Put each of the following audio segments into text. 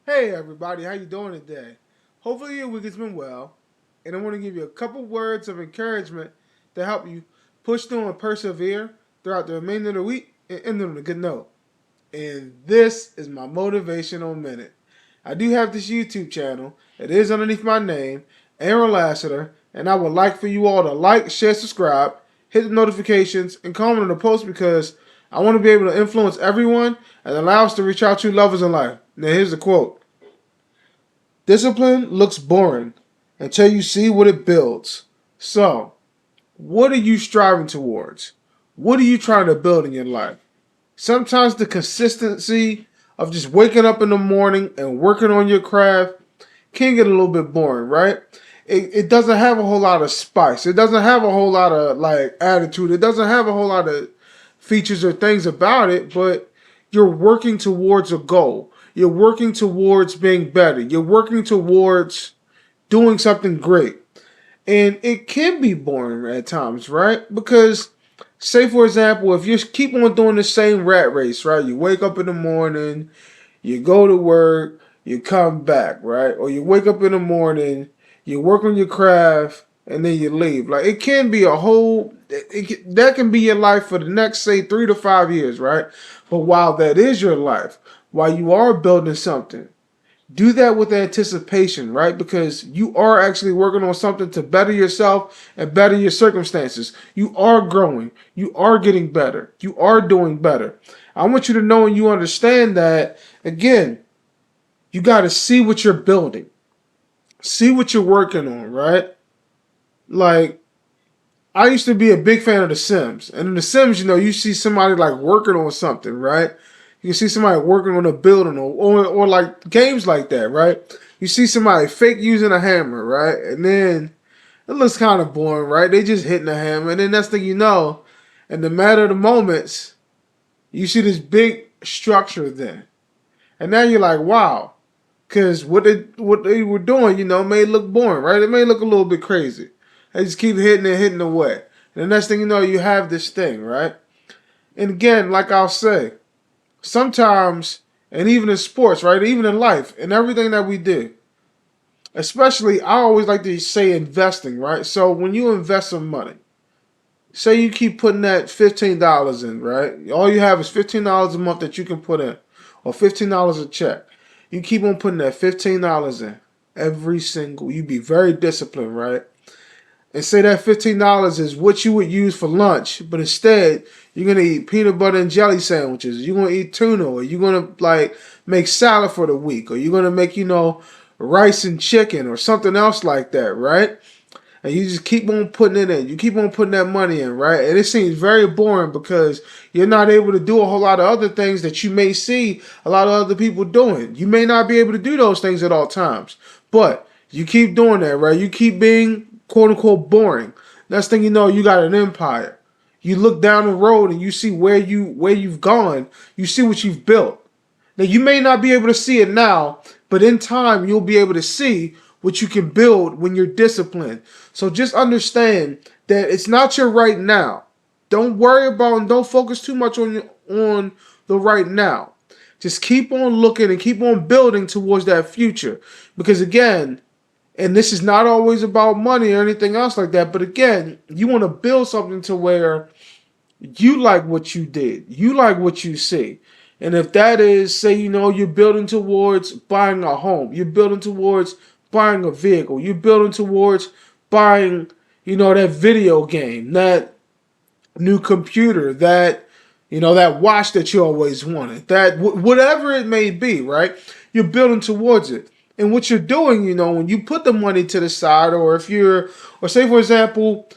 Hey everybody, how you doing today? Hopefully your week has been well, and I want to give you a couple words of encouragement to help you push through and persevere throughout the remainder of the week and end on a good note. And this is my motivational minute. I do have this YouTube channel. It is underneath my name, Aaron Lassiter, and I would like for you all to like, share, subscribe, hit the notifications, and comment on the post because I want to be able to influence everyone and allow us to reach out to lovers in life. Now here's the quote. Discipline looks boring until you see what it builds. So, what are you striving towards? What are you trying to build in your life? Sometimes the consistency of just waking up in the morning and working on your craft can get a little bit boring, right? It doesn't have a whole lot of spice. It doesn't have a whole lot of attitude. It doesn't have a whole lot of features or things about it, but you're working towards a goal. You're working towards being better. You're working towards doing something great. And it can be boring at times, right? Because, say for example, if you keep on doing the same rat race, right? You wake up in the morning, you go to work, you come back, right? Or you wake up in the morning, you work on your craft, and then you leave. Like it can be a whole. That can be your life for the next, say, 3 to 5 years, right? But while that is your life, while you are building something, do that with anticipation, right? Because you are actually working on something to better yourself and better your circumstances. You are growing. You are getting better. You are doing better. I want you to know and you understand that, again, you got to see what you're building. See what you're working on, right? Like, I used to be a big fan of The Sims. And in The Sims, you see somebody like working on something, right? You can see somebody working on a building or like games like that, right? You see somebody fake using a hammer, right? And then it looks kind of boring, right? They just hitting a hammer. And then next thing you know, in the matter of the moments, you see this big structure then. And now you're like, wow. Because what they were doing, may look boring, right? It may look a little bit crazy. They just keep hitting and hitting away. And the next thing you know, you have this thing, right? And again, like I'll say, sometimes, and even in sports, right? Even in life, and everything that we do, especially, I always like to say investing, right? So when you invest some money, say you keep putting that $15 in, right? All you have is $15 a month that you can put in, or $15 a check. You keep on putting that $15 in every single. You be very disciplined, right? And say that $15 is what you would use for lunch, but instead you're gonna eat peanut butter and jelly sandwiches. You're gonna eat tuna, or you're gonna make salad for the week, or you're gonna make rice and chicken or something else like that, right? And you just keep on putting it in. You keep on putting that money in, right? And it seems very boring because you're not able to do a whole lot of other things that you may see a lot of other people doing. You may not be able to do those things at all times, but you keep doing that, right? You keep being quote unquote boring. Next thing you know, you got an empire. You look down the road and you see where you've gone. You see what you've built. Now you may not be able to see it now, but in time you'll be able to see what you can build when you're disciplined. So just understand that it's not your right now. Don't worry about and don't focus too much on the right now. Just keep on looking and keep on building towards that future. Because again, and this is not always about money or anything else like that, but again, you want to build something to where you like what you did. You like what you see. And if that is, say, you're building towards buying a home, you're building towards buying a vehicle, you're building towards buying, that video game, that new computer, that watch that you always wanted, that whatever it may be, right? You're building towards it. And what you're doing, when you put the money to the side, or say for example,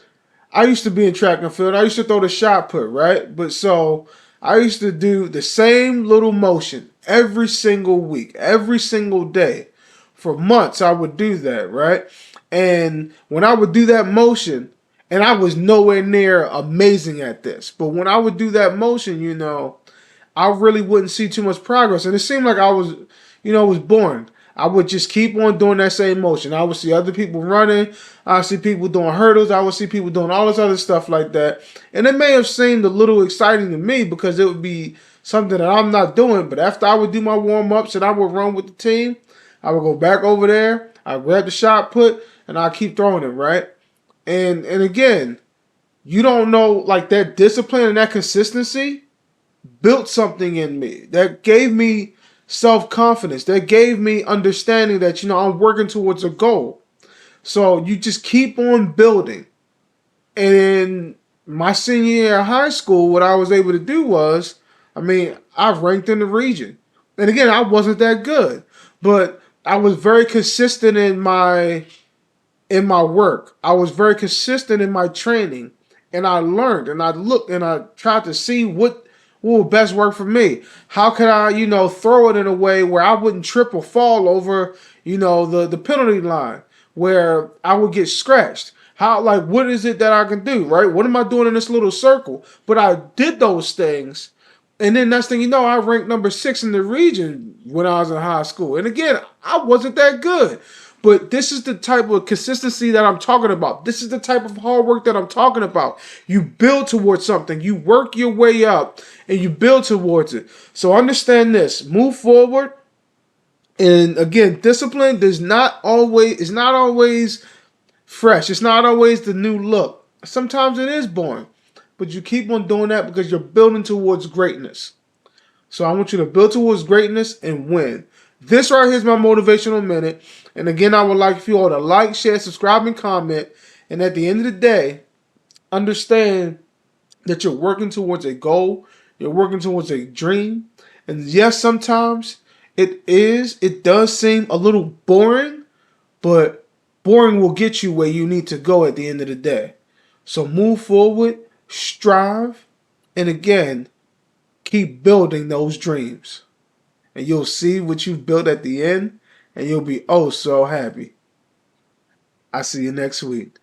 I used to be in track and field. I used to throw the shot put, right? But so I used to do the same little motion every single week, every single day. For months, I would do that, right? And when I would do that motion, and I was nowhere near amazing at this, but when I would do that motion, I really wouldn't see too much progress. And it seemed like I was, it was boring. I would just keep on doing that same motion. I would see other people running. I would see people doing hurdles. I would see people doing all this other stuff like that. And it may have seemed a little exciting to me because it would be something that I'm not doing. But after I would do my warm-ups and I would run with the team, I would go back over there. I grab the shot put and I keep throwing it, right? And again, you don't know, like, that discipline and that consistency built something in me that gave me self-confidence, that gave me understanding that, I'm working towards a goal. So you just keep on building. And in my senior year of high school, what I was able to do was, I ranked in the region. And again, I wasn't that good, but I was very consistent in my work. I was very consistent in my training, and I learned and I looked and I tried to see what would best work for me. How could I, throw it in a way where I wouldn't trip or fall over, the penalty line, where I would get scratched. What is it that I can do, right? What am I doing in this little circle? But I did those things. And then next thing you know, I ranked number 6 in the region when I was in high school. And again, I wasn't that good. But this is the type of consistency that I'm talking about. This is the type of hard work that I'm talking about. You build towards something. You work your way up and you build towards it. So understand this. Move forward. And again, discipline is not always fresh. It's not always the new look. Sometimes it is boring. But you keep on doing that because you're building towards greatness. So I want you to build towards greatness and win. This right here is my motivational minute. And again, I would like for you all to like, share, subscribe, and comment. And at the end of the day, understand that you're working towards a goal. You're working towards a dream. And yes, sometimes it does seem a little boring, but boring will get you where you need to go at the end of the day. So move forward, strive, and again, keep building those dreams. And you'll see what you've built at the end, and you'll be oh so happy. I'll see you next week.